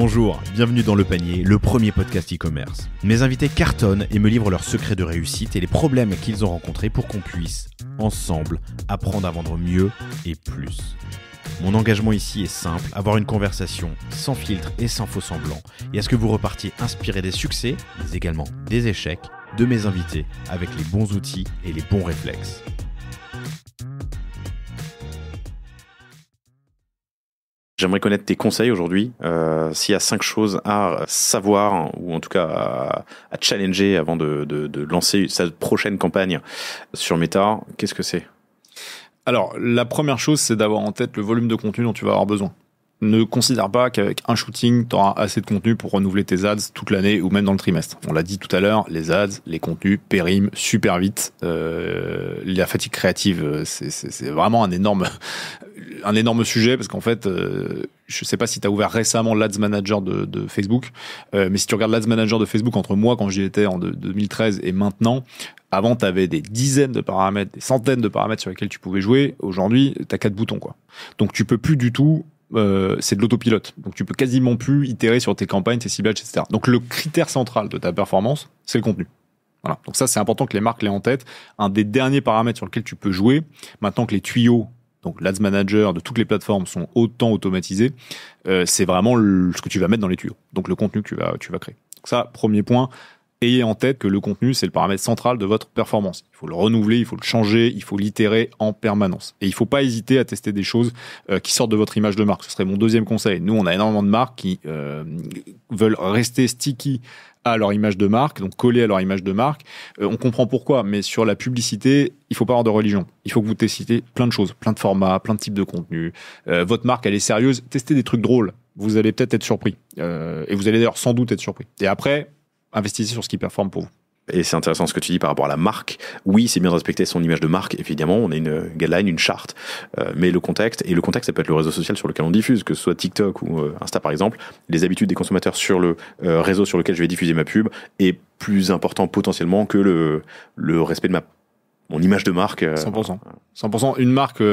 Bonjour, bienvenue dans Le Panier, le premier podcast e-commerce. Mes invités cartonnent et me livrent leurs secrets de réussite et les problèmes qu'ils ont rencontrés pour qu'on puisse, ensemble, apprendre à vendre mieux et plus. Mon engagement ici est simple, avoir une conversation sans filtre et sans faux semblants, et à ce que vous repartiez inspiré des succès, mais également des échecs, de mes invités, avec les bons outils et les bons réflexes. J'aimerais connaître tes conseils aujourd'hui. S'il y a 5 choses à savoir, ou en tout cas à challenger avant de lancer sa prochaine campagne sur Meta, qu'est-ce que c'est ? Alors, la première chose, c'est d'avoir en tête le volume de contenu dont tu vas avoir besoin. Ne considère pas qu'avec un shooting, tu auras assez de contenu pour renouveler tes ads toute l'année ou même dans le trimestre. On l'a dit tout à l'heure, les ads, les contenus périment super vite. La fatigue créative, c'est vraiment un énorme sujet parce qu'en fait, je sais pas si tu as ouvert récemment l'Ads Manager de Facebook, mais si tu regardes l'Ads Manager de Facebook entre moi quand j'y étais en 2013 et maintenant, avant, tu avais des dizaines de paramètres, des centaines de paramètres sur lesquels tu pouvais jouer. Aujourd'hui, tu as 4 boutons, quoi. Donc, tu peux plus du tout, c'est de l'autopilote. Donc, tu peux quasiment plus itérer sur tes campagnes, tes ciblages, etc. Donc, le critère central de ta performance, c'est le contenu. Voilà. Donc, ça, c'est important que les marques l'aient en tête. Un des derniers paramètres sur lequel tu peux jouer, maintenant que les tuyaux, donc l'Ads Manager de toutes les plateformes sont autant automatisés, c'est vraiment ce que tu vas mettre dans les tuyaux. Donc, le contenu que tu vas créer. Donc, ça, premier point. Ayez en tête que le contenu, c'est le paramètre central de votre performance. Il faut le renouveler, il faut le changer, il faut l'itérer en permanence. Et il ne faut pas hésiter à tester des choses qui sortent de votre image de marque. Ce serait mon deuxième conseil. Nous, on a énormément de marques qui veulent rester sticky à leur image de marque, donc collés à leur image de marque. On comprend pourquoi, mais sur la publicité, il faut pas avoir de religion. Il faut que vous testiez plein de choses, plein de formats, plein de types de contenus. Votre marque, elle est sérieuse. Testez des trucs drôles. Vous allez peut-être être surpris. Et vous allez d'ailleurs sans doute être surpris. Et après, investissez sur ce qui performe pour vous. Et c'est intéressant ce que tu dis par rapport à la marque. Oui, c'est bien de respecter son image de marque. Évidemment, on a une guideline, une charte. Mais le contexte, ça peut être le réseau social sur lequel on diffuse, que ce soit TikTok ou Insta par exemple. Les habitudes des consommateurs sur le réseau sur lequel je vais diffuser ma pub est plus important potentiellement que le respect de mon image de marque. 100%. 100%. Une marque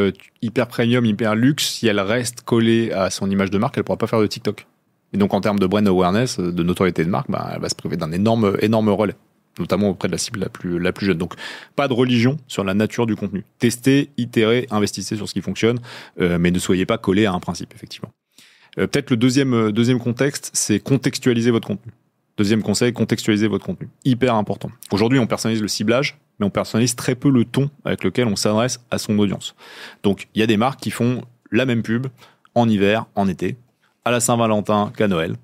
hyper premium, hyper luxe, si elle reste collée à son image de marque, elle ne pourra pas faire de TikTok. Et donc, en termes de brand awareness, de notoriété de marque, elle va se priver d'un énorme relais, notamment auprès de la cible la plus jeune. Donc, pas de religion sur la nature du contenu. Testez, itérez, investissez sur ce qui fonctionne, mais ne soyez pas collé à un principe, effectivement. Peut-être le deuxième contexte, c'est contextualiser votre contenu. Deuxième conseil, contextualiser votre contenu. Hyper important. Aujourd'hui, on personnalise le ciblage, mais on personnalise très peu le ton avec lequel on s'adresse à son audience. Donc, il y a des marques qui font la même pub en hiver, en été, à la Saint-Valentin qu'à Noël,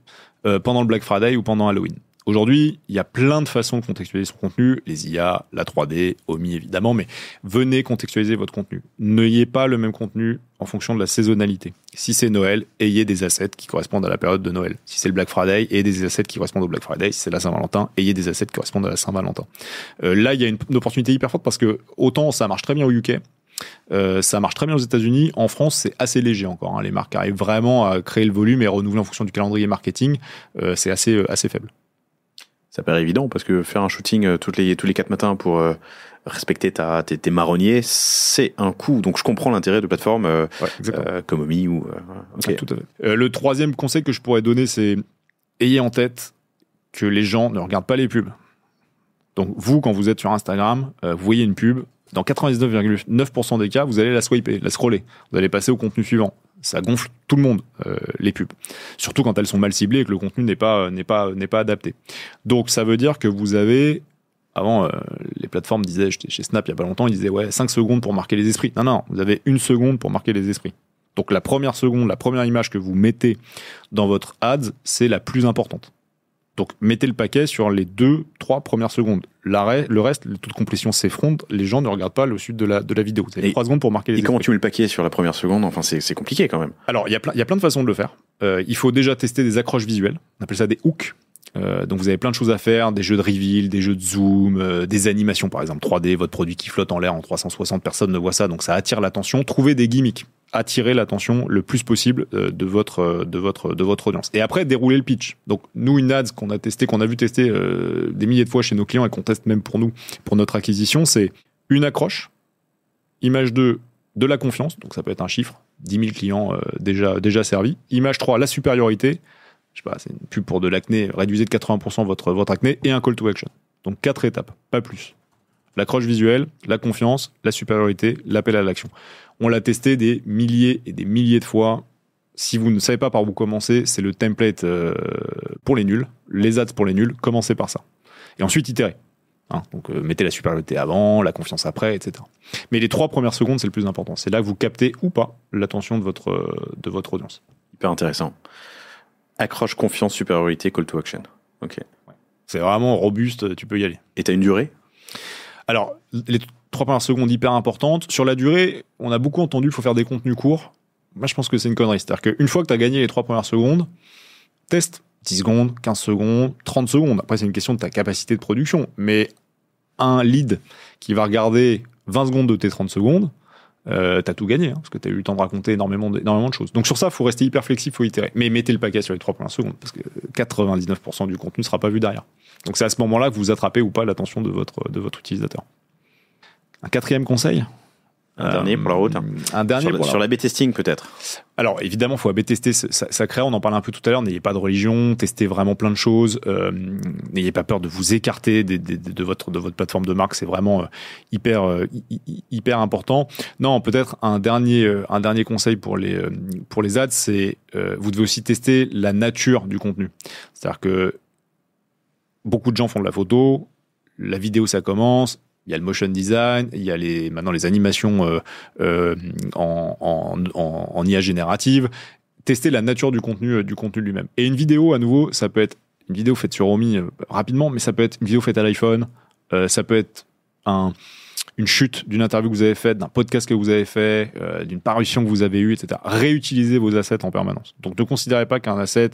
pendant le Black Friday ou pendant Halloween. Aujourd'hui, il y a plein de façons de contextualiser son contenu, les IA, la 3D, OMI évidemment, mais venez contextualiser votre contenu. N'ayez pas le même contenu en fonction de la saisonnalité. Si c'est Noël, ayez des assets qui correspondent à la période de Noël. Si c'est le Black Friday, ayez des assets qui correspondent au Black Friday. Si c'est la Saint-Valentin, ayez des assets qui correspondent à la Saint-Valentin. Là, il y a une opportunité hyper forte parce que autant ça marche très bien au UK, ça marche très bien aux États-Unis. En France, c'est assez léger encore. Les marques arrivent vraiment à créer le volume et renouveler en fonction du calendrier marketing. C'est assez faible. Ça paraît évident parce que faire un shooting tous les 4 matins pour respecter tes marronniers, c'est un coût. Donc je comprends l'intérêt de plateformes comme Omi ou. Okay. Tout à fait. Le troisième conseil que je pourrais donner, c'est ayez en tête que les gens ne regardent pas les pubs. Donc vous, quand vous êtes sur Instagram, vous voyez une pub. Dans 99,9% des cas, vous allez la swiper, la scroller. Vous allez passer au contenu suivant. Ça gonfle tout le monde, les pubs. Surtout quand elles sont mal ciblées et que le contenu n'est pas adapté. Donc, ça veut dire que vous avez... Avant, les plateformes disaient, j'étais chez Snap il y a pas longtemps, ils disaient 5 secondes pour marquer les esprits. Non, vous avez 1 seconde pour marquer les esprits. Donc, la première seconde, la première image que vous mettez dans votre ads, c'est la plus importante. Donc, mettez le paquet sur les 2-3 premières secondes. Le reste, le taux de complétion s'effondre. Les gens ne regardent pas le sud de la vidéo. Vous avez 3 secondes pour marquer les esprits. Et comment tu mets le paquet sur la première seconde ? Enfin, c'est compliqué quand même. Alors, il y a plein de façons de le faire. Il faut déjà tester des accroches visuelles. On appelle ça des hooks. Donc, vous avez plein de choses à faire. Des jeux de reveal, des jeux de zoom, des animations, par exemple 3D. Votre produit qui flotte en l'air en 360, personne ne voit ça. Donc, ça attire l'attention. Trouvez des gimmicks. Attirer l'attention le plus possible de votre audience. Et après, dérouler le pitch. Donc, nous, une ads qu'on a vu tester des milliers de fois chez nos clients et qu'on teste même pour nous, pour notre acquisition, c'est une accroche, image 2, de la confiance, donc ça peut être un chiffre, 10 000 clients déjà servis. Image 3, la supériorité. je sais pas, c'est une pub pour de l'acné, réduisez de 80% votre acné, et un call to action. Donc 4 étapes, pas plus. L'accroche visuelle, la confiance, la supériorité, l'appel à l'action. On l'a testé des milliers et des milliers de fois. Si vous ne savez pas par où commencer, c'est le template pour les nuls, les ads pour les nuls, commencez par ça. Et ensuite, itérez. Donc mettez la supériorité avant, la confiance après, etc. Mais les 3 premières secondes, c'est le plus important. C'est là que vous captez ou pas l'attention de votre audience. Hyper intéressant. Accroche, confiance, supériorité, call to action. Ok. Ouais. C'est vraiment robuste, tu peux y aller. Et tu as une durée ? Alors, les 3 premières secondes hyper importantes. Sur la durée, on a beaucoup entendu qu'il faut faire des contenus courts. Moi, je pense que c'est une connerie. C'est-à-dire qu'une fois que tu as gagné les 3 premières secondes, teste 10 secondes, 15 secondes, 30 secondes. Après, c'est une question de ta capacité de production. Mais un lead qui va regarder 20 secondes de tes 30 secondes, t'as tout gagné, parce que t'as eu le temps de raconter énormément de choses. Donc sur ça, il faut rester hyper flexible, il faut itérer. Mais mettez le paquet sur les 3 premières secondes, parce que 99% du contenu ne sera pas vu derrière. Donc c'est à ce moment-là que vous attrapez ou pas l'attention de votre utilisateur. Un 4e conseil. Un dernier pour la route. Un dernier sur l'A/B testing peut-être. Alors évidemment, il faut A/B tester, ça crée, on en parlait un peu tout à l'heure, n'ayez pas de religion, testez vraiment plein de choses, n'ayez pas peur de vous écarter de votre plateforme de marque, c'est vraiment hyper important. Non, peut-être un dernier conseil pour les ads, c'est vous devez aussi tester la nature du contenu. C'est-à-dire que beaucoup de gens font de la photo, la vidéo ça commence, il y a le motion design, il y a maintenant les animations en IA générative. Tester la nature du contenu lui-même. Et une vidéo, à nouveau, ça peut être une vidéo faite sur Romy rapidement, mais ça peut être une vidéo faite à l'iPhone, ça peut être une chute d'une interview que vous avez faite, d'un podcast que vous avez fait, d'une parution que vous avez eue, etc. Réutilisez vos assets en permanence. Donc ne considérez pas qu'un asset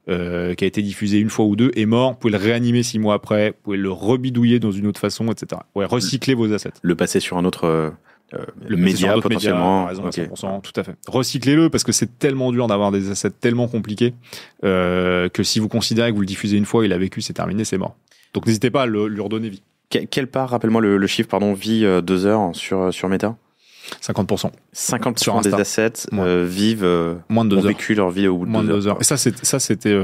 qui a été diffusé une fois ou deux est mort, vous pouvez le réanimer 6 mois après, vous pouvez le rebidouiller dans une autre façon, etc. Ouais, recyclez vos assets. Le passer sur un autre média potentiellement. Médias, raison, okay. 100%, tout à fait. Recyclez-le parce que c'est tellement dur d'avoir des assets tellement compliqués que si vous considérez que vous le diffusez une fois, il a vécu, c'est terminé, c'est mort. Donc n'hésitez pas à lui redonner vie. Quelle part, rappelle-moi le chiffre, vie 2 heures sur Meta ? 50%. 50% des assets vivent moins de 2 heures. Vécu leur vie au bout de moins 2 heures. Et ça c'était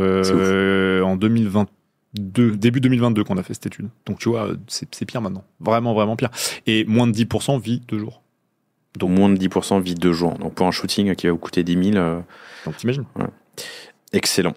en 2022, début 2022 qu'on a fait cette étude. Donc tu vois, c'est pire maintenant. Vraiment, vraiment pire. Et moins de 10% vit 2 jours. Donc moins de 10% vit 2 jours. Donc pour un shooting qui va vous coûter 10 000... Donc t'imagines. Ouais. Excellent.